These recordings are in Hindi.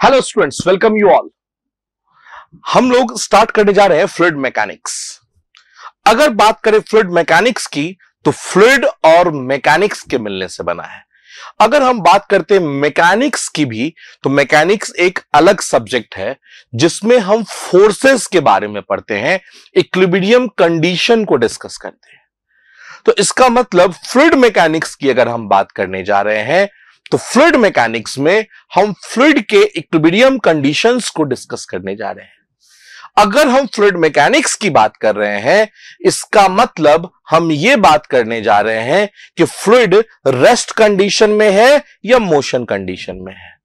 Hello students, welcome you all. हम लोग स्टार्ट करने जा रहे हैं फ्लूइड मैकेनिक्स। अगर बात करें फ्लूइड मैकेनिक्स की तो फ्लूइड और मैकेनिक्स के मिलने से बना है। अगर हम बात करते हैं मैकेनिक्स की भी तो मैकेनिक्स एक अलग सब्जेक्ट है जिसमें हम फोर्सेस के बारे में पढ़ते हैं, इक्विलिब्रियम कंडीशन को डिस्कस करते हैं। तो इसका मतलब फ्लूइड मैकेनिक्स की अगर हम बात करने जा रहे हैं तो फ्लूइड मैकेनिक्स में हम फ्लूइड के इक्विलिब्रियम कंडीशंस को डिस्कस करने जा रहे हैं। अगर हम फ्लूइड मैकेनिक्स की बात कर रहे हैं इसका मतलब हम यह बात करने जा रहे हैं कि फ्लूइड रेस्ट कंडीशन में है या मोशन कंडीशन में है।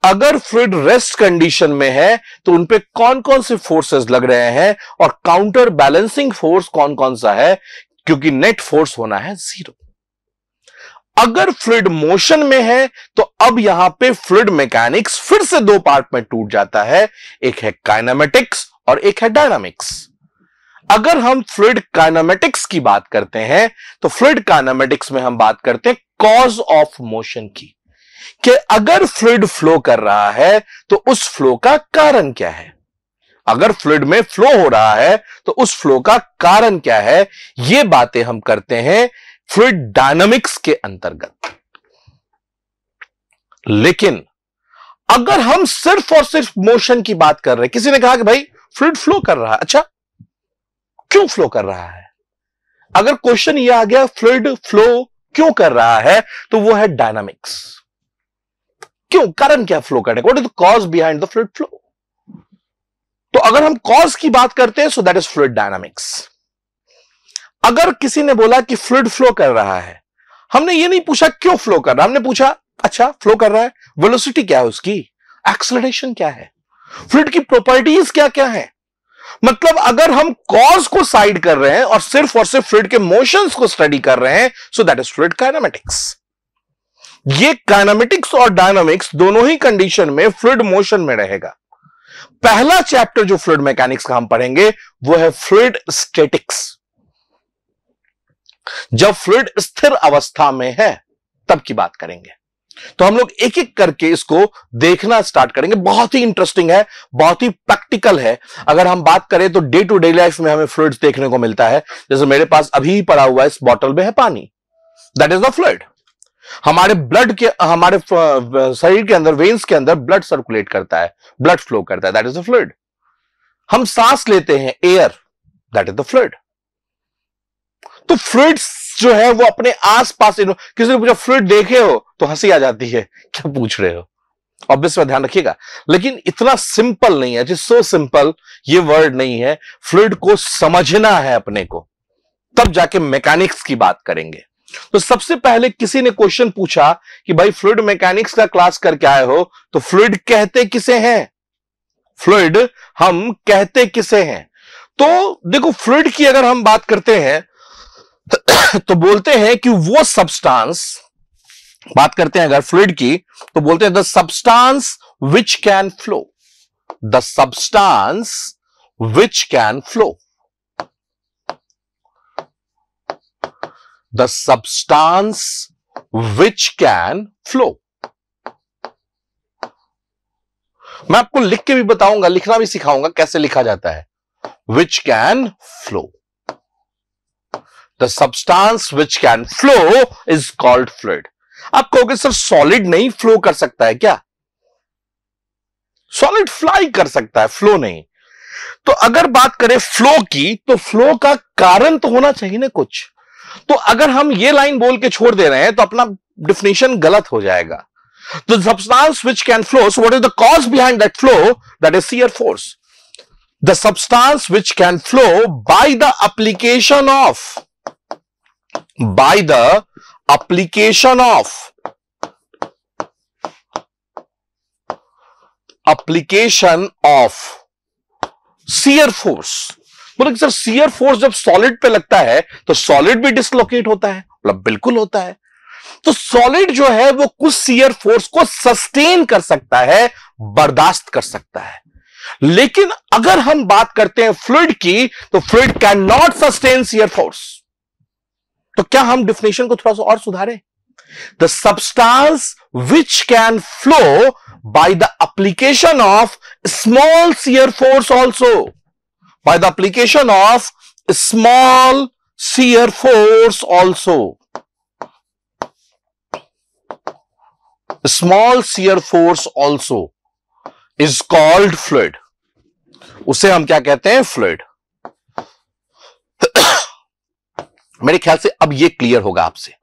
अगर फ्लूइड रेस्ट कंडीशन में है तो उनपे कौन कौन से फोर्सेस लग रहे हैं और काउंटर बैलेंसिंग फोर्स कौन कौन सा है, क्योंकि नेट फोर्स होना है 0। अगर फ्लूइड मोशन में है तो अब यहां पे फ्लूइड मैकेनिक्स फिर से दो पार्ट में टूट जाता है, एक है काइनेमेटिक्स और एक है डायनामिक्स। अगर हम फ्लूइड काइनेमेटिक्स की बात करते हैं तो फ्लूइड काइनेमेटिक्स में हम बात करते हैं कॉज ऑफ मोशन की, कि अगर फ्लूइड फ्लो कर रहा है तो उस फ्लो का कारण क्या है। अगर फ्लूइड में फ्लो हो रहा है तो उस फ्लो का कारण क्या है, ये बातें हम करते हैं फ्लूइड डायनामिक्स के अंतर्गत। लेकिन अगर हम सिर्फ और सिर्फ मोशन की बात कर रहे हैं, किसी ने कहा कि भाई फ्लूइड फ्लो कर रहा है, अच्छा क्यों फ्लो कर रहा है? अगर क्वेश्चन यह आ गया फ्लूइड फ्लो क्यों कर रहा है तो वो है डायनामिक्स। क्यों, कारण क्या फ्लो करने का, what is the cause behind the fluid flow. तो अगर हम कॉज की बात करते हैं सो दैट इज फ्लूइड डायनामिक्स। अगर किसी ने बोला कि फ्लूइड फ्लो कर रहा है, हमने ये नहीं पूछा क्यों फ्लो कर रहा है, हमने पूछा अच्छा फ्लो कर रहा है, वेलोसिटी क्या है उसकी, एक्सेलरेशन क्या है, फ्लूइड की प्रॉपर्टीज क्या क्या है। मतलब अगर हम कॉज को साइड कर रहे हैं और सिर्फ फ्लूइड के मोशंस को स्टडी कर रहे हैं सो दैट इज फ्लूइड काइनेमेटिक्स। ये काइनेमेटिक्स और डायनामिक्स दोनों ही कंडीशन में फ्लूइड मोशन में रहेगा। पहला चैप्टर जो फ्लूइड मैकेनिक्स का हम पढ़ेंगे वो है फ्लूइड स्टैटिक्स। जब फ्लूइड स्थिर अवस्था में है तब की बात करेंगे। तो हम लोग एक एक करके इसको देखना स्टार्ट करेंगे। बहुत ही इंटरेस्टिंग है, बहुत ही प्रैक्टिकल है। अगर हम बात करें तो डे टू डे लाइफ में हमें फ्लूइड्स देखने को मिलता है। जैसे मेरे पास अभी पड़ा हुआ है, इस बॉटल में है पानी, दैट इज द फ्लूइड। हमारे ब्लड के, हमारे शरीर के अंदर, वेन्स के अंदर ब्लड सर्कुलेट करता है, ब्लड फ्लो करता है, दैट इज द फ्लूइड। हम सांस लेते हैं, air, that is the fluid. तो फ्लूइड्स जो है वो अपने आसपास, किसी ने पूछा फ्लूइड देखे हो तो हंसी आ जाती है, क्या पूछ रहे हो, ऑब्वियस में ध्यान रखिएगा। लेकिन इतना सिंपल नहीं है, सो सिंपल ये वर्ड नहीं है। फ्लूइड को समझना है अपने को, तब जाके मैकेनिक्स की बात करेंगे। तो सबसे पहले किसी ने क्वेश्चन पूछा कि भाई फ्लूइड मैकेनिक्स का क्लास करके आए हो तो फ्लूइड कहते किसे हैं, फ्लूइड हम कहते किसे हैं। तो देखो फ्लूइड की अगर हम बात करते हैं तो बोलते हैं कि वो सब्सटेंस, बात करते हैं अगर फ्लूइड की तो बोलते हैं the substance which can flow, the substance which can flow, the substance which can flow. मैं आपको लिख के भी बताऊंगा, लिखना भी सिखाऊंगा कैसे लिखा जाता है, विच can flow. The substance which can flow is called fluid. आप कहोगे सर सॉलिड नहीं फ्लो कर सकता है क्या? सॉलिड फ्लाई कर सकता है, फ्लो नहीं। तो अगर बात करें फ्लो की तो फ्लो का कारण तो होना चाहिए ना कुछ। तो अगर हम ये लाइन बोल के छोड़ दे रहे हैं तो अपना डिफिनेशन गलत हो जाएगा। तो substance which can flow, so what is the cause behind that flow? That is shear force. The substance which can flow by the application of shear force। बोले सर shear force जब सॉलिड पे लगता है तो सॉलिड भी डिसलोकेट होता है, मतलब बिल्कुल होता है। तो सॉलिड जो है वो कुछ shear force को सस्टेन कर सकता है, बर्दाश्त कर सकता है। लेकिन अगर हम बात करते हैं फ्लूइड की तो fluid can not sustain shear force। तो क्या हम डिफिनेशन को थोड़ा सा और सुधारें? The substance which can flow by the application of small shear force also, bye the application of small shear force also. Small shear force also is called fluid. उसे हम क्या कहते हैं? फ्लूइड। मेरे ख्याल से अब ये क्लियर होगा आपसे।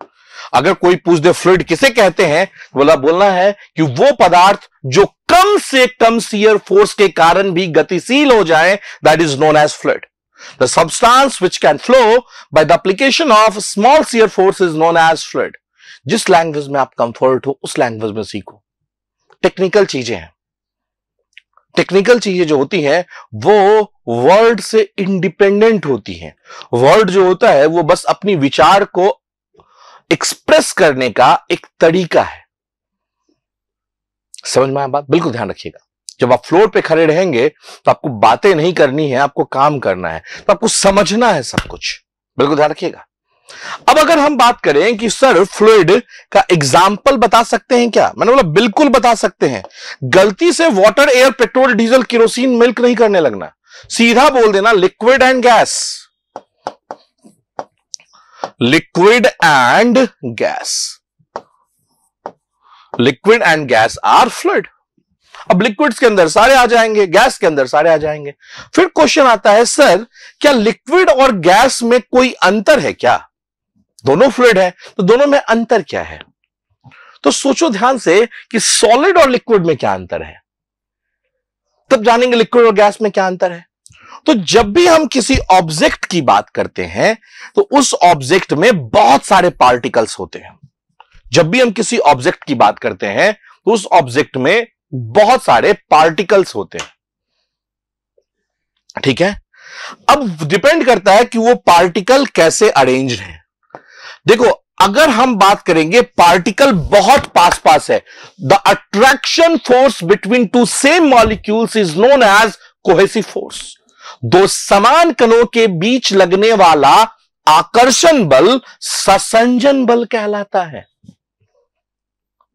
अगर कोई पूछ दे फ्लूइड किसे कहते हैं, बोलना है कि वो पदार्थ जो कम से कम शियर फोर्स के कारण भी गतिशील हो जाए, that is known as fluid. The substance which can flow by the application of small shear force is known as fluid. जिस लैंग्वेज में आप कंफर्ट हो उस लैंग्वेज में सीखो। टेक्निकल चीजें हैं, टेक्निकल चीजें जो होती हैं वो वर्ड से इंडिपेंडेंट होती हैं। वर्ड जो होता है वो बस अपनी विचार को एक्सप्रेस करने का एक तरीका है। समझ में आया बात? बिल्कुल ध्यान रखिएगा। जब आप फ्लोर पे खड़े रहेंगे तो आपको बातें नहीं करनी है, आपको काम करना है, तो आपको समझना है सब कुछ। बिल्कुल ध्यान रखिएगा। अब अगर हम बात करें कि सर फ्लूइड का एग्जाम्पल बता सकते हैं क्या? मैंने बोला बिल्कुल बता सकते हैं। गलती से water, air, petrol, diesel, kerosene, milk नहीं करने लगना। सीधा बोल देना liquid and gas, liquid and gas, liquid and gas are fluid. अब लिक्विड्स के अंदर सारे आ जाएंगे, गैस के अंदर सारे आ जाएंगे। फिर क्वेश्चन आता है सर क्या लिक्विड और गैस में कोई अंतर है क्या? दोनों फ्लूइड है तो दोनों में अंतर क्या है? तो सोचो ध्यान से कि सॉलिड और लिक्विड में क्या अंतर है, तब जानेंगे लिक्विड और गैस में क्या अंतर है। तो जब भी हम किसी ऑब्जेक्ट की बात करते हैं तो उस ऑब्जेक्ट में बहुत सारे पार्टिकल्स होते हैं। जब भी हम किसी ऑब्जेक्ट की बात करते हैं तो उस ऑब्जेक्ट में बहुत सारे पार्टिकल्स होते हैं। ठीक है, अब डिपेंड करता है कि वो पार्टिकल कैसे अरेंज है। देखो अगर हम बात करेंगे पार्टिकल बहुत पास पास है, the attraction force between two same molecules is known as cohesive force. दो समान कणों के बीच लगने वाला आकर्षण बल ससंजन बल कहलाता है।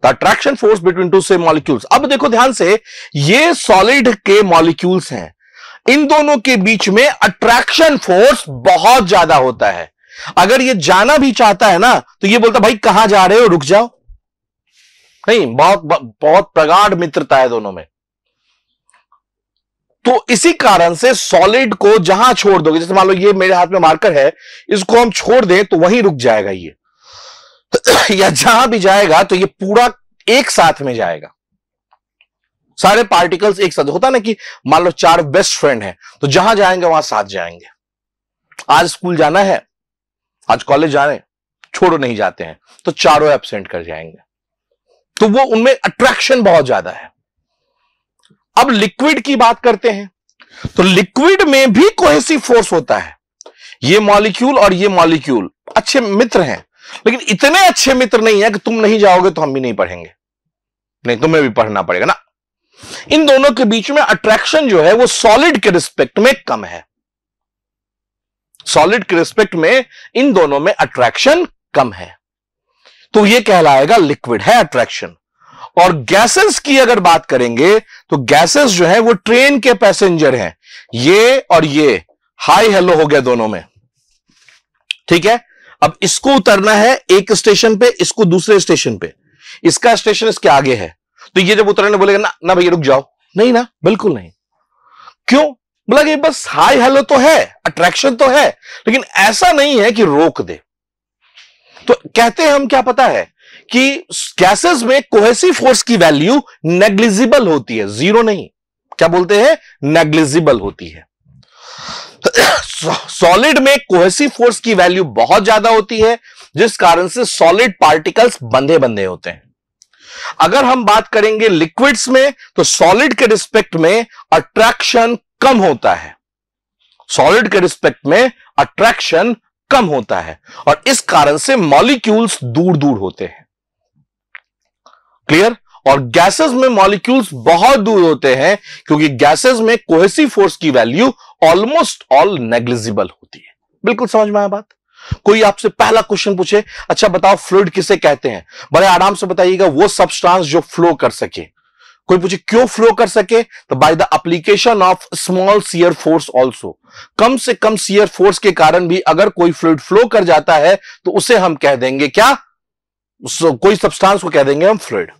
The attraction force between two same molecules. अब देखो ध्यान से, ये सॉलिड के मॉलिक्यूल्स हैं, इन दोनों के बीच में अट्रैक्शन फोर्स बहुत ज्यादा होता है। अगर ये जाना भी चाहता है ना तो ये बोलता भाई कहां जा रहे हो, रुक जाओ। नहीं, बहुत प्रगाढ़ मित्रता है दोनों में। तो इसी कारण से सॉलिड को जहां छोड़ दोगे, जैसे मान लो ये मेरे हाथ में मार्कर है, इसको हम छोड़ दें तो वहीं रुक जाएगा ये या जहां भी जाएगा तो ये पूरा एक साथ में जाएगा। सारे पार्टिकल्स एक साथ। होता ना कि मान लो चार बेस्ट फ्रेंड हैं तो जहां जाएंगे वहां साथ जाएंगे। आज स्कूल जाना है, आज कॉलेज जाने, छोड़ो नहीं जाते हैं तो चारों एब्सेंट कर जाएंगे। तो वो उनमें अट्रैक्शन बहुत ज्यादा है। अब लिक्विड की बात करते हैं तो लिक्विड में भी कोहेसिव फोर्स होता है। ये मॉलिक्यूल और ये मॉलिक्यूल अच्छे मित्र हैं, लेकिन इतने अच्छे मित्र नहीं है कि तुम नहीं जाओगे तो हम भी नहीं पढ़ेंगे। नहीं, तुम्हें भी पढ़ना पड़ेगा ना। इन दोनों के बीच में अट्रैक्शन जो है वो सॉलिड के रिस्पेक्ट में कम है। सॉलिड के रिस्पेक्ट में इन दोनों में अट्रैक्शन कम है, तो यह कहलाएगा लिक्विड है अट्रैक्शन। और गैसेस की अगर बात करेंगे तो गैसेस जो है वो ट्रेन के पैसेंजर हैं। ये और ये हाई हेलो हो गया दोनों में। ठीक है, अब इसको उतरना है एक स्टेशन पे, इसको दूसरे स्टेशन पे। इसका स्टेशन इसके आगे है, तो ये जब उतरने बोलेगा ना ना भैया रुक जाओ, नहीं ना, बिल्कुल नहीं। क्यों? बोला कि बस हाई हेलो तो है, अट्रैक्शन तो है, लेकिन ऐसा नहीं है कि रोक दे। तो कहते हैं हम, क्या पता है कि गैसेस में कोहेसिव फोर्स की वैल्यू नेग्लिजिबल होती है, जीरो नहीं। क्या बोलते हैं? नेग्लिजिबल होती है। सॉलिड में कोहेसिव फोर्स की वैल्यू बहुत ज्यादा होती है, जिस कारण से सॉलिड पार्टिकल्स बंधे बंधे होते हैं। अगर हम बात करेंगे लिक्विड्स में तो सॉलिड के रिस्पेक्ट में अट्रैक्शन कम होता है। सॉलिड के रिस्पेक्ट में अट्रैक्शन कम होता है और इस कारण से मॉलिक्यूल्स दूर दूर होते हैं। क्लियर? और गैसेस में मॉलिक्यूल्स बहुत दूर होते हैं क्योंकि गैसेस में कोहेसिव फोर्स की वैल्यू ऑलमोस्ट ऑल नेग्लिजिबल होती है। बिल्कुल समझ में आया बात? कोई आपसे पहला क्वेश्चन पूछे, अच्छा बताओ फ्लूइड किसे कहते हैं, बड़े आराम से बताइएगा, वो सब्सटेंस जो फ्लो कर सके। कोई पूछे क्यों फ्लो कर सके, तो by the application of small shear force also, कम से कम शियर फोर्स के कारण भी अगर कोई फ्लूइड फ्लो कर जाता है तो उसे हम कह देंगे क्या, कोई सब्सटेंस को कह देंगे हम फ्लूइड।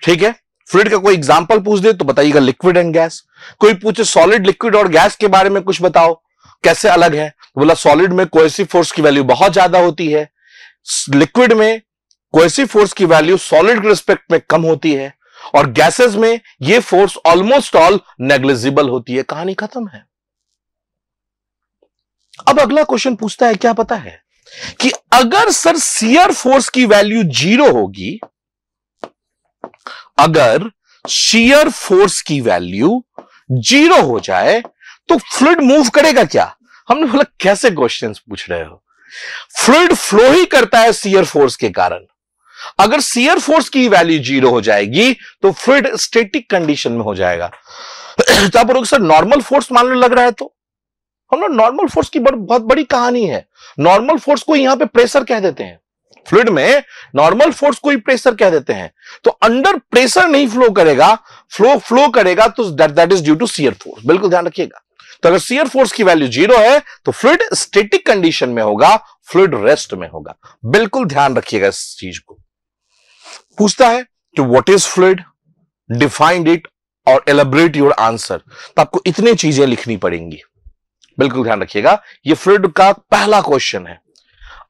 ठीक है, फ्लूइड का कोई एग्जांपल पूछ दे तो बताइएगा लिक्विड एंड गैस। कोई पूछे सॉलिड, लिक्विड और गैस के बारे में कुछ बताओ, कैसे अलग है, तो बोला सॉलिड में कोएसिव फोर्स की वैल्यू बहुत ज्यादा होती है, लिक्विड में कोएसिव फोर्स की वैल्यू सॉलिड के रिस्पेक्ट में कम होती है, और गैसेस में ये फोर्स ऑलमोस्ट ऑल नेग्लिजिबल होती है। कहानी खत्म है। अब अगला क्वेश्चन पूछता है, क्या पता है कि अगर सर शियर फोर्स की वैल्यू 0 होगी, अगर शियर फोर्स की वैल्यू 0 हो जाए तो फ्लूइड मूव करेगा क्या? हमने बोला कैसे क्वेश्चंस पूछ रहे हो, फ्लूइड फ्लो ही करता है शियर फोर्स के कारण। अगर शियर फोर्स की वैल्यू 0 हो जाएगी तो फ्लूइड स्टैटिक कंडीशन में हो जाएगा। तो आप बोलोगे सर नॉर्मल फोर्स मान लो लग रहा है, तो हम लोग नॉर्मल फोर्स की बहुत बड़ी कहानी है। नॉर्मल फोर्स को यहां पे प्रेशर कह देते हैं, फ्लूइड में नॉर्मल फोर्स को ही प्रेशर कह देते हैं। तो अंडर प्रेशर नहीं फ्लो करेगा, फ्लो करेगा तो that is due to shear force. बिल्कुल ध्यान रखिएगा। तो अगर शियर फोर्स की वैल्यू 0 है तो फ्लूइड स्टैटिक कंडीशन में होगा, फ्लूइड रेस्ट में होगा। बिल्कुल ध्यान रखिएगा इस चीज को। पूछता है कि what is fluid, defined it और एलैबोरेट योर आंसर। तो आपको इतनी चीजें लिखनी पड़ेंगी, बिल्कुल ध्यान रखिएगा। ये फ्लूइड का पहला क्वेश्चन है।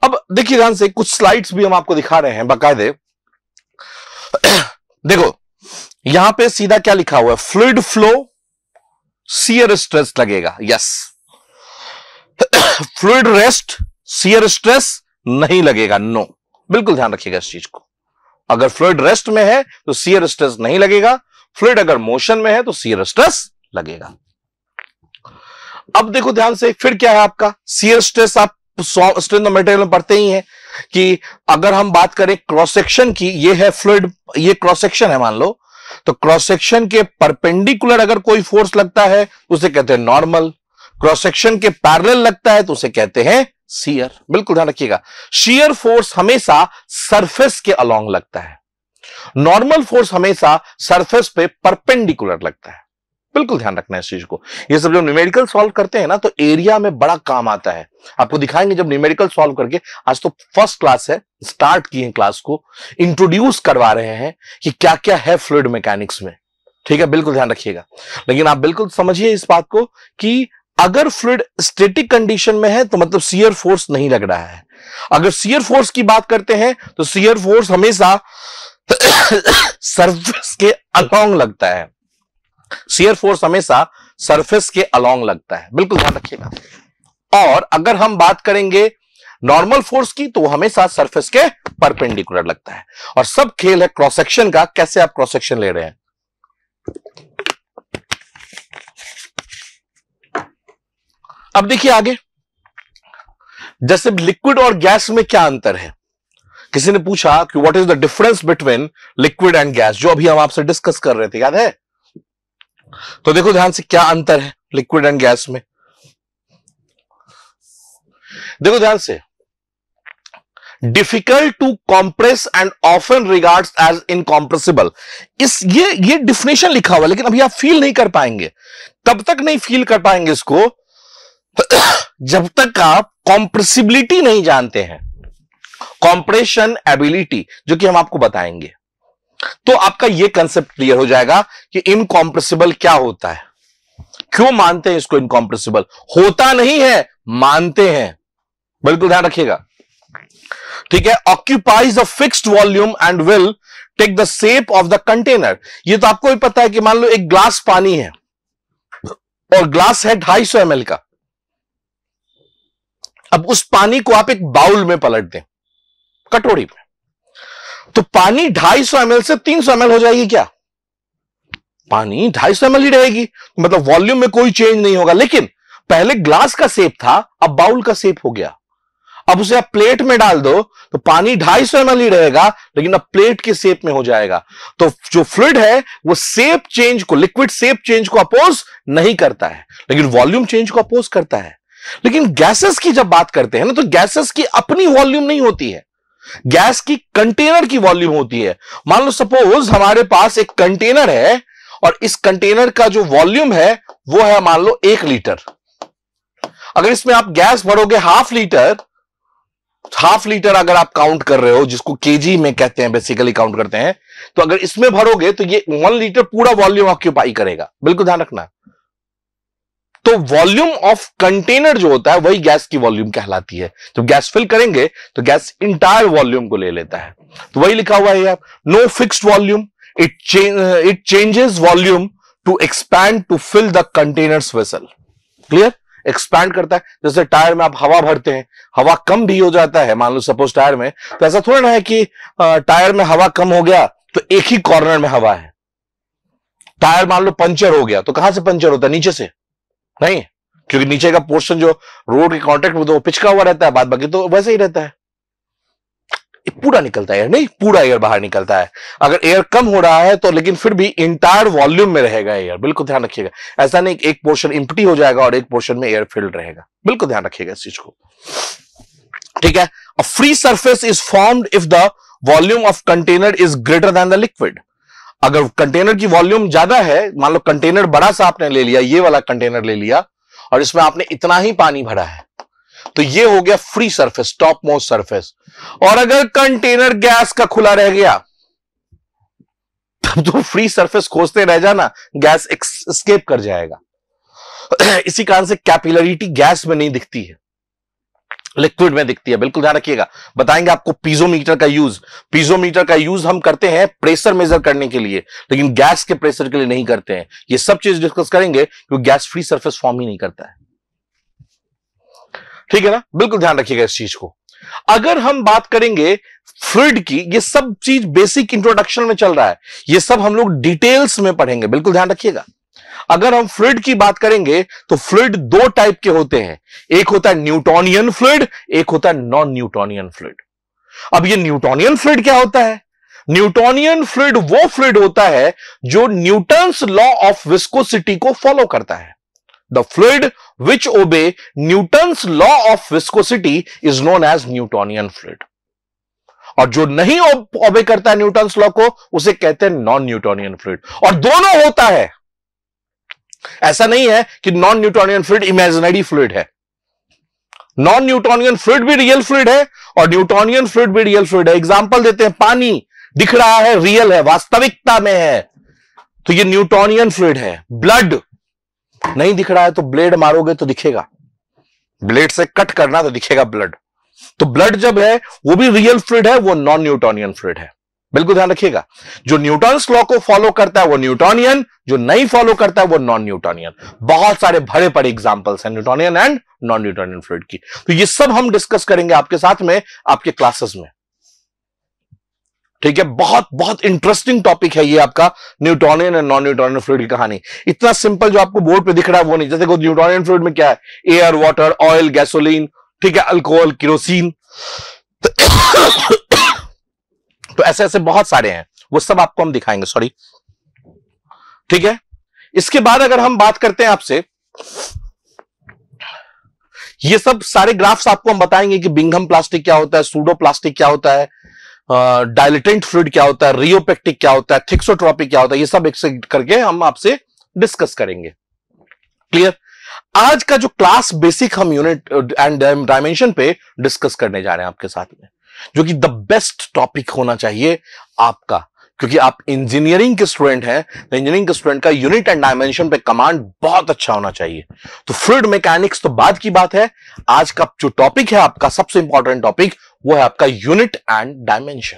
अब देखिए ध्यान से, कुछ स्लाइड्स भी हम आपको दिखा रहे हैं बाकायदे। देखो यहां पे सीधा क्या लिखा हुआ है, फ्लूइड फ्लो शियर स्ट्रेस लगेगा, yes. Fluid rest shear stress नहीं लगेगा, नो। बिल्कुल ध्यान रखिएगा इस चीज को। अगर फ्लूइड रेस्ट में है तो शियर स्ट्रेस नहीं लगेगा, फ्लूइड अगर मोशन में है तो शियर स्ट्रेस लगेगा। अब देखो ध्यान से, फिर क्या है आपका शियर स्ट्रेस, आप स्ट्रेंथ ऑफ मटेरियल में पढ़ते ही हैं कि अगर हम बात करें क्रॉस सेक्शन की, ये है फ्लूइड, ये क्रॉस सेक्शन है मान लो, तो क्रॉस सेक्शन के परपेंडिकुलर अगर कोई फोर्स लगता है उसे कहते हैं नॉर्मल, क्रॉस सेक्शन के पैरेलल लगता है तो उसे कहते हैं शियर। बिल्कुल ध्यान रखिएगा, शियर फोर्स हमेशा सरफेस के अलोंग लगता है, नॉर्मल फोर्स हमेशा सरफेस पे परपेंडिकुलर लगता है। बिल्कुल ध्यान रखना है इस चीज को। ये सब जब न्यूमेरिकल सॉल्व करते हैं ना तो एरिया में बड़ा काम आता है। आपको दिखाएंगे जब न्यूमेरिकल सॉल्व करके, आज तो फर्स्ट क्लास है, स्टार्ट की है क्लास को, इंट्रोड्यूस करवा रहे हैं कि क्या क्या है फ्लूइड मैकेनिक्स में। ठीक है, बिल्कुल ध्यान रखिएगा। लेकिन आप बिल्कुल समझिए इस बात को कि अगर फ्लूइड स्टैटिक कंडीशन में है तो मतलब शियर फोर्स नहीं लग रहा है। अगर शियर फोर्स की बात करते हैं तो शियर फोर्स हमेशा सरफेस के अलोंग लगता है, शियर फोर्स हमेशा सरफेस के अलोंग लगता है। बिल्कुल ध्यान रखिएगा। और अगर हम बात करेंगे नॉर्मल फोर्स की तो वो हमेशा सरफेस के परपेंडिकुलर लगता है। और सब खेल है क्रॉस सेक्शन का, कैसे आप क्रॉस सेक्शन ले रहे हैं। अब देखिए आगे, जैसे लिक्विड और गैस में क्या अंतर है। किसी ने पूछा कि what is the difference between liquid and gas, जो अभी हम आपसे डिस्कस कर रहे थे, याद है। तो देखो ध्यान से क्या अंतर है लिक्विड एंड गैस में। देखो ध्यान से, difficult to compress and often regards as incompressible. ये डिफिनेशन लिखा हुआ है, लेकिन अभी आप फील नहीं कर पाएंगे, तब तक नहीं फील कर पाएंगे इसको जब तक आप कॉम्प्रेसिबिलिटी नहीं जानते हैं, कॉम्प्रेशन एबिलिटी, जो कि हम आपको बताएंगे। तो आपका यह कंसेप्ट क्लियर हो जाएगा कि इनकॉम्प्रेसिबल क्या होता है, क्यों मानते हैं इसको इनकॉम्प्रेसिबल। होता नहीं है, मानते हैं। बिल्कुल ध्यान रखिएगा, ठीक है। Occupies a fixed volume and will take the shape of the container. ये तो आपको भी पता है कि मान लो एक ग्लास पानी है और ग्लास है 250 ml का। अब उस पानी को आप एक बाउल में पलट दें, कटोरी में, तो पानी 250 ml से 300 ml हो जाएगी क्या? पानी 250 ml ही रहेगी, मतलब वॉल्यूम में कोई चेंज नहीं होगा। लेकिन पहले ग्लास का शेप था, अब बाउल का शेप हो गया। अब उसे आप प्लेट में डाल दो तो पानी 250 ml ही रहेगा, लेकिन अब प्लेट के शेप में हो जाएगा। तो जो फ्लूइड है वो शेप चेंज को, लिक्विड शेप चेंज को अपोज नहीं करता है, लेकिन वॉल्यूम चेंज को अपोज करता है। लेकिन गैसेस की जब बात करते हैं ना, तो गैसेस की अपनी वॉल्यूम नहीं होती है, गैस की कंटेनर की वॉल्यूम होती है। मान लो सपोज हमारे पास एक कंटेनर है और इस कंटेनर का जो वॉल्यूम है वो है मान लो 1 लीटर। अगर इसमें आप गैस भरोगे हाफ लीटर अगर आप काउंट कर रहे हो, जिसको केजी में कहते हैं, बेसिकली काउंट करते हैं, तो अगर इसमें भरोगे तो ये 1 लीटर पूरा वॉल्यूम ऑक्यूपाई करेगा। बिल्कुल ध्यान रखना। तो वॉल्यूम ऑफ कंटेनर जो होता है वही गैस की वॉल्यूम कहलाती है। जब गैस फिल करेंगे तो गैस इंटायर वॉल्यूम को ले लेता है। तो वही लिखा हुआ है, no fixed volume, it changes volume to expand to fill the containers vessel. Clear? Expand करता है। जैसे टायर में आप हवा भरते हैं, हवा कम भी हो जाता है, मान लो सपोज टायर में, तो ऐसा थोड़ा ना है कि टायर में हवा कम हो गया तो एक ही कॉर्नर में हवा है। टायर मान लो पंचर हो गया तो कहां से पंचर होता है? नीचे से नहीं, क्योंकि नीचे का पोर्शन जो रोड के कांटेक्ट में तो वो पिचका हुआ रहता है, बाद बाकी तो वैसे ही रहता है। पूरा निकलता है एयर नहीं, पूरा एयर बाहर निकलता है। अगर एयर कम हो रहा है तो लेकिन फिर भी इंटायर वॉल्यूम में रहेगा एयर। बिल्कुल ध्यान रखिएगा। ऐसा नहीं एक पोर्शन इंप्टी हो जाएगा और एक पोर्शन में एयर फिल्ड रहेगा। बिल्कुल ध्यान रखिएगा इस चीज को। ठीक है। A free surface is formed if the volume of container is greater than the liquid. अगर कंटेनर की वॉल्यूम ज्यादा है, मान लो कंटेनर बड़ा सा आपने ले लिया, ये वाला कंटेनर ले लिया और इसमें आपने इतना ही पानी भरा है, तो ये हो गया free surface, top most surface. और अगर कंटेनर गैस का खुला रह गया तब तो फ्री सरफेस खोजते रह जाना, गैस एस्केप कर जाएगा। इसी कारण से कैपिलरिटी गैस में नहीं दिखती है, लिक्विड में दिखती है। बिल्कुल ध्यान रखिएगा। बताएंगे आपको पीजोमीटर का यूज हम करते हैं प्रेशर मेजर करने के लिए, लेकिन गैस के प्रेशर के लिए नहीं करते हैं। ये सब चीज डिस्कस करेंगे क्योंकि गैस फ्री सरफेस फॉर्म ही नहीं करता है। ठीक है ना? बिल्कुल ध्यान रखिएगा इस चीज को। अगर हम बात करेंगे फ्लूइड की, ये सब चीज बेसिक इंट्रोडक्शन में चल रहा है, ये सब हम लोग डिटेल्स में पढ़ेंगे। बिल्कुल ध्यान रखिएगा। अगर हम फ्लूइड की बात करेंगे तो फ्लूइड 2 टाइप के होते हैं। एक होता है न्यूटोनियन फ्लूइड, एक होता है नॉन न्यूटोनियन फ्लूइड। अब ये न्यूटोनियन फ्लूइड क्या होता है? न्यूटोनियन फ्लूइड वो फ्लूइड होता है जो न्यूटन्स लॉ ऑफ विस्कोसिटी को फॉलो करता है। The fluid which obey Newton's law of viscosity is known as Newtonian fluid. और जो नहीं ओबे करता है न्यूटन्स लॉ को, उसे कहते हैं नॉन न्यूटोनियन फ्लूइड। और दोनों होता है। ऐसा नहीं है कि non Newtonian fluid imaginary fluid है। नॉन न्यूटोनियन फ्लूइड भी रियल फ्लूइड है और न्यूटोनियन फ्लूइड भी रियल फ्लूइड है। एग्जांपल देते हैं, पानी दिख रहा है, रियल है, वास्तविकता में है, तो ये न्यूटोनियन फ्लूइड है। ब्लड नहीं दिख रहा है तो ब्लेड मारोगे तो दिखेगा, ब्लेड से कट करना तो दिखेगा ब्लड। तो ब्लड जब है वो भी रियल फ्लूइड है, वो नॉन न्यूटोनियन फ्लूइड है। बिल्कुल ध्यान रखिएगा। जो न्यूटन्स लॉ को फॉलो करता है वो न्यूटोनियन, जो नहीं फॉलो करता है वो नॉन न्यूटोनियन। बहुत सारे भरे पड़े एग्जांपल्स हैं Newtonian and non Newtonian fluid की। तो ये सब हम डिस्कस करेंगे आपके साथ में आपके क्लासेस में। ठीक है। बहुत बहुत इंटरेस्टिंग टॉपिक है ये आपका Newtonian and non Newtonian fluid की कहानी। इतना सिंपल जो आपको बोर्ड पे दिख रहा है वो नहीं। जैसे न्यूटोनियन फ्लूइड में क्या है? एयर, वाटर, ऑयल, गैसोलीन, ठीक है, अल्कोहल, केरोसिन, तो ऐसे ऐसे बहुत सारे हैं, वो सब आपको हम दिखाएंगे। सॉरी। ठीक है। इसके बाद अगर हम बात करते हैं आपसे, ये सब सारे ग्राफ्स आपको हम बताएंगे कि बिंघम प्लास्टिक क्या होता है, सूडो प्लास्टिक क्या होता है, डायलेटेंट फ्लूइड क्या होता है, रियोपेक्टिक क्या होता है, थिक्सोट्रोपिक क्या होता है, ये सब एक से करके हम आपसे डिस्कस करेंगे। क्लियर? आज का जो क्लास बेसिक हम यूनिट एंड डायमेंशन पे डिस्कस करने जा रहे हैं आपके साथ में, जो कि द बेस्ट टॉपिक होना चाहिए आपका, क्योंकि आप इंजीनियरिंग के स्टूडेंट हैं। तो इंजीनियरिंग के स्टूडेंट का यूनिट एंड डायमेंशन पे कमांड बहुत अच्छा होना चाहिए। तो फ्लूइड मैकेनिक्स तो बाद की बात है, आज का जो टॉपिक है आपका सबसे इंपॉर्टेंट टॉपिक वो है आपका यूनिट एंड डायमेंशन।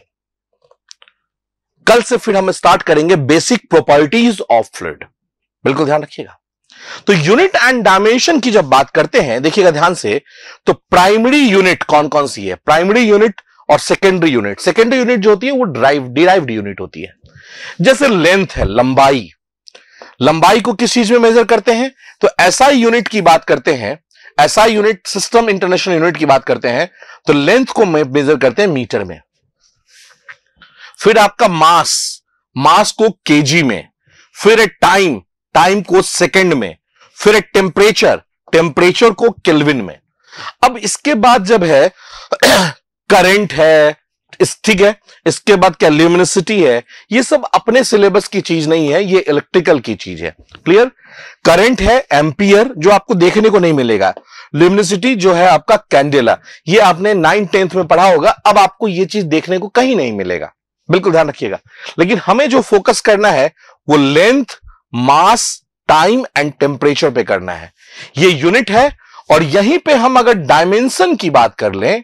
कल से फिर हम स्टार्ट करेंगे बेसिक प्रॉपर्टीज ऑफ फ्लूइड। बिल्कुल ध्यान रखिएगा। तो यूनिट एंड डायमेंशन की जब बात करते हैं, देखिएगा ध्यान से, तो प्राइमरी यूनिट कौन कौन सी है? प्राइमरी यूनिट और सेकेंडरी यूनिट। सेकेंडरी यूनिट जो होती है वो डिराइव्ड यूनिट होती है। जैसे लेंथ है, लंबाई, लंबाई को किस चीज में मेजर करते हैं? तो एसआई यूनिट की बात करते हैं, SI unit system international unit की बात करते हैं, तो लेंथ को मेजर करते हैं मीटर में। फिर आपका मास, मास को केजी में, फिर टाइम, टाइम को सेकंड में, फिर टेम्परेचर, टेम्परेचर को केल्विन में। अब इसके बाद जब है करंट है, ठीक है, इसके बाद क्या ल्यूमिनिसिटी है, ये सब अपने सिलेबस की चीज नहीं है, ये इलेक्ट्रिकल की चीज है। क्लियर? करंट है एम्पियर, जो आपको देखने को नहीं मिलेगा। ल्यूमिनिसिटी जो है आपका कैंडेला, ये आपने 9th 10th में पढ़ा होगा, अब आपको ये चीज देखने को कहीं नहीं मिलेगा, बिल्कुल ध्यान रखिएगा। लेकिन हमें जो फोकस करना है वो length, mass, time and temperature पे करना है। ये यूनिट है, और यहीं पे हम अगर डायमेंशन की बात कर लें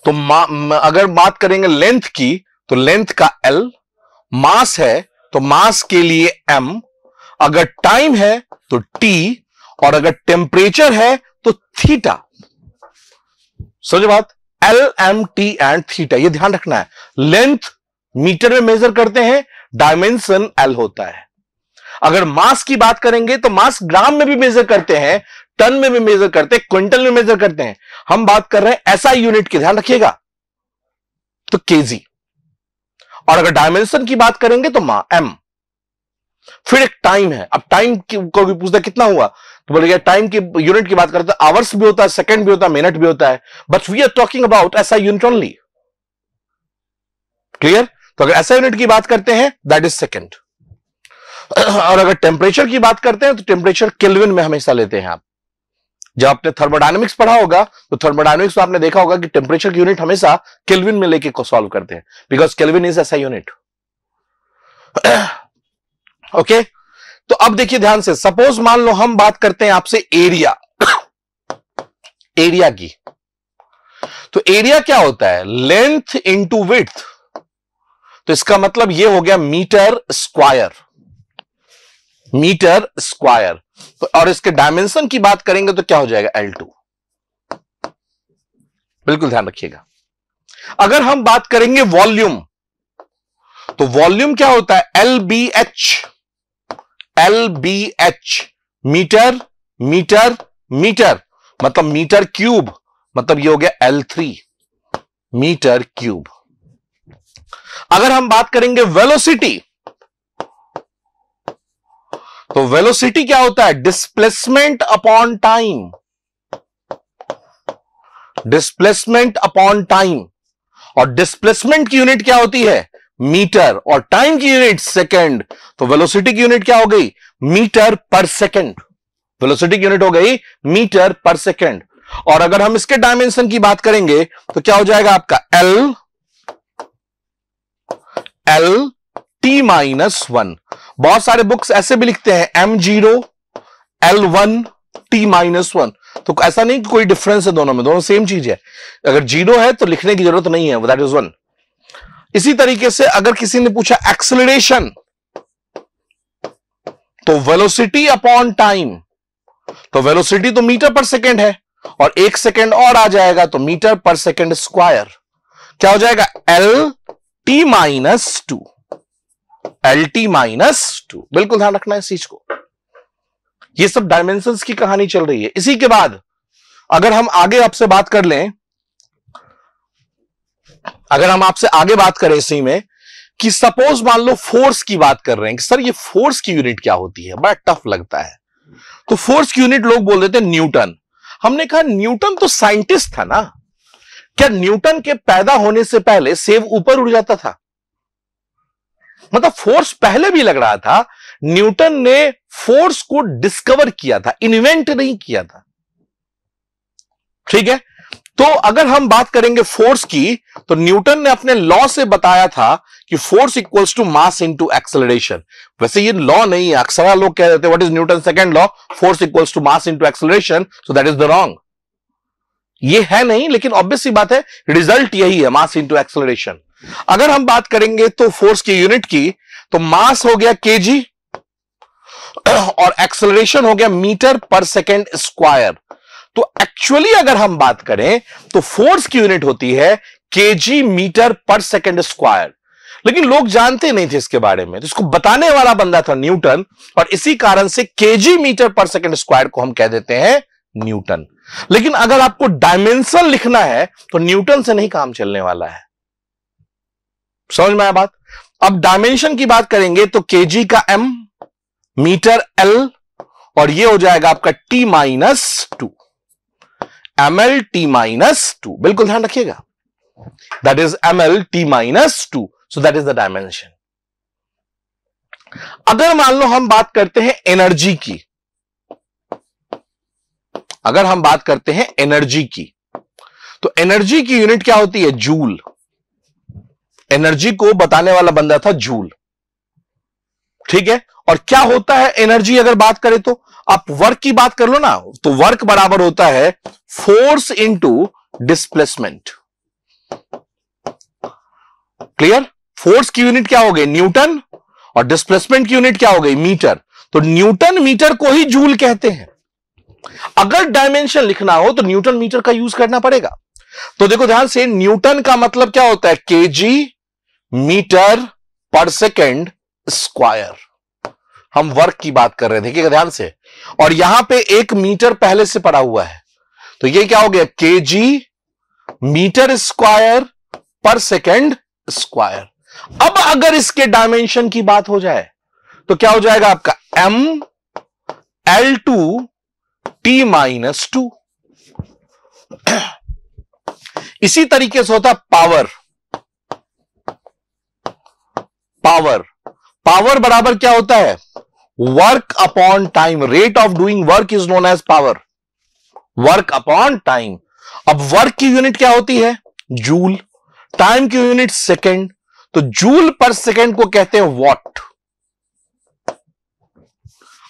तो अगर बात करेंगे लेंथ की तो लेंथ का L, मास है तो मास के लिए M, अगर टाइम है तो T, और अगर टेम्परेचर है तो थीटा। समझे बात? L, M, T and theta, ये ध्यान रखना है। लेंथ मीटर में मेजर करते हैं, डायमेंशन L होता है। अगर मास की बात करेंगे तो मास ग्राम में भी मेजर करते हैं, टन में भी मेजर करते हैं, क्विंटल में मेजर करते हैं। हम बात कर रहे हैं एसआई यूनिट की, ध्यान रखिएगा, तो केजी। और अगर डायमेंशन की बात करेंगे तो एम। फिर एक टाइम है। अब टाइम को भी पूछता कितना हुआ, तो बोलेगा टाइम की यूनिट की बात करते हैं, आवर्स भी होता है, सेकंड भी होता है, मिनट भी होता है, but we are talking about SI unit only. Clear? तो अगर एसआई यूनिट की बात करते हैं दैट इज सेकंड। और अगर टेम्परेचर की बात करते हैं तो टेम्परेचर केल्विन में हमेशा लेते हैं आप। जब आपने थर्मोडायनेमिक्स पढ़ा होगा तो थर्मोडायनेमिक्स में आपने देखा होगा कि टेम्परेचर की यूनिट हमेशा केल्विन में लेके को सॉल्व करते हैं, because kelvin is SI unit. Okay, तो अब देखिए ध्यान से, सपोज मान लो हम बात करते हैं आपसे एरिया, एरिया की। तो एरिया क्या होता है? Length into width. तो इसका मतलब यह हो गया मीटर स्क्वायर, मीटर स्क्वायर। तो और इसके डायमेंशन की बात करेंगे तो क्या हो जाएगा? L2। बिल्कुल ध्यान रखिएगा। अगर हम बात करेंगे वॉल्यूम, तो वॉल्यूम क्या होता है? LBH, LBH, metre metre metre, मतलब मीटर क्यूब, मतलब ये हो गया L3, मीटर क्यूब। अगर हम बात करेंगे वेलोसिटी, तो वेलोसिटी क्या होता है? Displacement upon time, displacement upon time. और डिस्प्लेसमेंट की यूनिट क्या होती है? मीटर, और टाइम की यूनिट सेकंड। तो वेलोसिटी की यूनिट क्या हो गई? मीटर पर सेकंड। वेलोसिटी की यूनिट हो गई मीटर पर सेकंड। और अगर हम इसके डायमेंशन की बात करेंगे तो क्या हो जाएगा आपका? L T-1। बहुत सारे बुक्स ऐसे भी लिखते हैं M0 L1 T-1। तो ऐसा नहीं कि कोई डिफरेंस है दोनों में, दोनों सेम चीज है। अगर 0 है तो लिखने की जरूरत नहीं है, दैट इज 1। इसी तरीके से अगर किसी ने पूछा एक्सेलरेशन, तो वेलोसिटी अपॉन टाइम, तो वेलोसिटी तो मीटर पर सेकेंड है, और 1 सेकेंड और आ जाएगा तो मीटर पर सेकेंड स्क्वायर। क्या हो जाएगा? LT-2, LT-2। बिल्कुल ध्यान रखना है इस चीज को। ये सब डायमेंशंस की कहानी चल रही है। इसी के बाद अगर हम आगे आपसे बात कर लें, अगर हम आपसे आगे बात करें इसी में कि सपोज मान लो फोर्स की बात कर रहे हैं कि सर ये फोर्स की यूनिट क्या होती है, बड़ा टफ लगता है। तो फोर्स की यूनिट लोग बोल देते हैं न्यूटन। हमने कहा न्यूटन तो साइंटिस्ट था ना, क्या न्यूटन के पैदा होने से पहले सेब ऊपर उड़ जाता था? मतलब फोर्स पहले भी लग रहा था, न्यूटन ने फोर्स को डिस्कवर किया था, इन्वेंट नहीं किया था। ठीक है, तो अगर हम बात करेंगे फोर्स की, तो न्यूटन ने अपने लॉ से बताया था कि force equals to mass into acceleration. वैसे ये लॉ नहीं है, अक्सर लोग कह देते हैं what is Newton second law, force equals to mass into acceleration, so that is the wrong. ये है नहीं, लेकिन ऑब्वियस सी बात है रिजल्ट यही है, मास इनटू एक्सेलरेशन। अगर हम बात करेंगे तो फोर्स की यूनिट की, तो मास हो गया केजी और एक्सेलरेशन हो गया मीटर पर सेकेंड स्क्वायर। तो एक्चुअली अगर हम बात करें तो फोर्स की यूनिट होती है केजी मीटर पर सेकेंड स्क्वायर, लेकिन लोग जानते नहीं थे इसके बारे में, तो इसको बताने वाला बंदा था न्यूटन, और इसी कारण से केजी मीटर पर सेकेंड स्क्वायर को हम कह देते हैं न्यूटन। लेकिन अगर आपको डायमेंशन लिखना है तो न्यूटन से नहीं काम चलने वाला है। समझ में आया बात? अब डायमेंशन की बात करेंगे तो केजी का M, मीटर L, और ये हो जाएगा आपका T-2, ml-T-2, बिल्कुल ध्यान रखिएगा, that is ml-T-2, so that is the dimension. अगर मान लो हम बात करते हैं एनर्जी की, अगर हम बात करते हैं एनर्जी की, तो एनर्जी की यूनिट क्या होती है? जूल। एनर्जी को बताने वाला बंदा था जूल, ठीक है। और क्या होता है एनर्जी? अगर बात करें तो आप वर्क की बात कर लो ना, तो वर्क बराबर होता है force into displacement. Clear? Force की यूनिट क्या हो गई? न्यूटन, और डिस्प्लेसमेंट की यूनिट क्या हो गई? मीटर। तो न्यूटन मीटर को ही जूल कहते हैं। अगर डायमेंशन लिखना हो तो न्यूटन मीटर का यूज करना पड़ेगा। तो देखो ध्यान से, न्यूटन का मतलब क्या होता है? केजी मीटर पर सेकेंड स्क्वायर। हम वर्क की बात कर रहे थे, देखिएगा ध्यान से, और यहां पे एक मीटर पहले से पड़ा हुआ है, तो ये क्या हो गया? केजी मीटर स्क्वायर पर सेकेंड स्क्वायर। अब अगर इसके डायमेंशन की बात हो जाए तो क्या हो जाएगा आपका? ml-T-2। इसी तरीके से होता है पावर। पावर बराबर क्या होता है? Work upon time. Rate of doing work is known as power, work upon time. अब वर्क की यूनिट क्या होती है? जूल। टाइम की यूनिट सेकेंड, तो जूल पर सेकेंड को कहते हैं वॉट।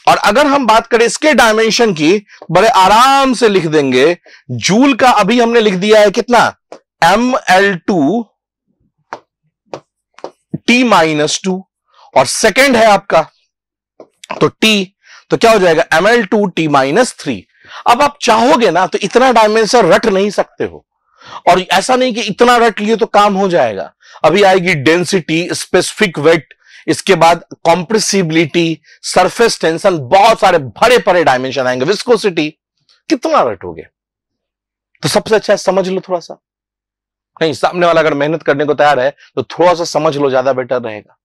और अगर हम बात करें इसके डायमेंशन की, बड़े आराम से लिख देंगे। जूल का अभी हमने लिख दिया है कितना? ml-T-2, और सेकेंड है आपका तो T, तो क्या हो जाएगा? ml-T-3। अब आप चाहोगे ना तो इतना डायमेंशन रट नहीं सकते हो, और ऐसा नहीं कि इतना रट लिए तो काम हो जाएगा। अभी आएगी डेंसिटी, स्पेसिफिक वेट, इसके बाद कॉम्प्रेसिबिलिटी, सरफेस टेंशन, बहुत सारे बड़े बड़े डायमेंशन आएंगे, विस्कोसिटी, कितना रटोगे? तो सबसे अच्छा है समझ लो थोड़ा सा। नहीं, सामने वाला अगर मेहनत करने को तैयार है तो थोड़ा सा समझ लो, ज्यादा बेटर रहेगा।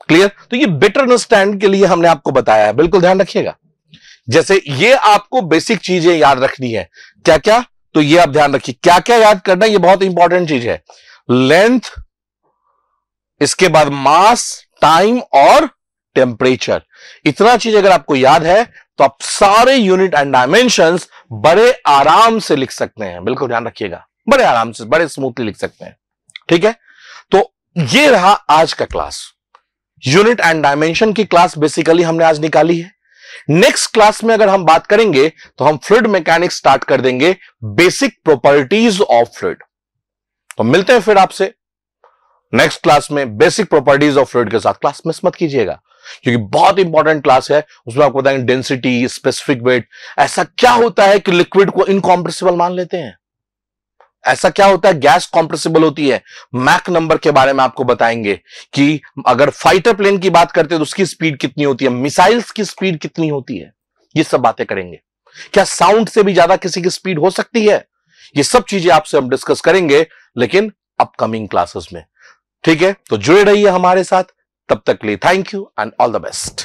क्लियर? तो ये बेटर अंडरस्टैंड के लिए हमने आपको बताया है, बिल्कुल ध्यान रखिएगा। जैसे ये आपको बेसिक चीजें याद रखनी है। क्या क्या? तो ये आप ध्यान रखिए, क्या क्या याद करना, ये बहुत इंपॉर्टेंट चीज है। लेंथ, इसके बाद मास, टाइम और टेम्परेचर। इतना चीज अगर आपको याद है तो आप सारे यूनिट एंड डायमेंशंस बड़े आराम से लिख सकते हैं। बिल्कुल ध्यान रखिएगा, बड़े आराम से, बड़े स्मूथली लिख सकते हैं। ठीक है, तो ये रहा आज का क्लास। यूनिट एंड डायमेंशन की क्लास बेसिकली हमने आज निकाली है। नेक्स्ट क्लास में अगर हम बात करेंगे तो हम फ्लूइड मैकेनिक्स स्टार्ट कर देंगे, बेसिक प्रॉपर्टीज ऑफ फ्लूइड। तो मिलते हैं फिर आपसे नेक्स्ट क्लास में बेसिक प्रॉपर्टीज ऑफ फ्लूइड के साथ। क्लास मिस मत कीजिएगा क्योंकि बहुत इंपॉर्टेंट क्लास है। उसमें आपको बताएंगे डेंसिटी, स्पेसिफिक वेट, ऐसा क्या होता है कि लिक्विड को इनकॉम्प्रेसिबल मान लेते हैं, ऐसा क्या होता है गैस कॉम्प्रेसिबल होती है। मैक नंबर के बारे में आपको बताएंगे कि अगर फाइटर प्लेन की बात करते हैं तो उसकी स्पीड कितनी होती है, मिसाइल्स की स्पीड कितनी होती है, ये सब बातें करेंगे। क्या साउंड से भी ज्यादा किसी की स्पीड हो सकती है? ये सब चीजें आपसे हम डिस्कस करेंगे लेकिन अपकमिंग क्लासेस में। ठीक है, तो जुड़े रहिए हमारे साथ। तब तक के लिए thank you and all the best.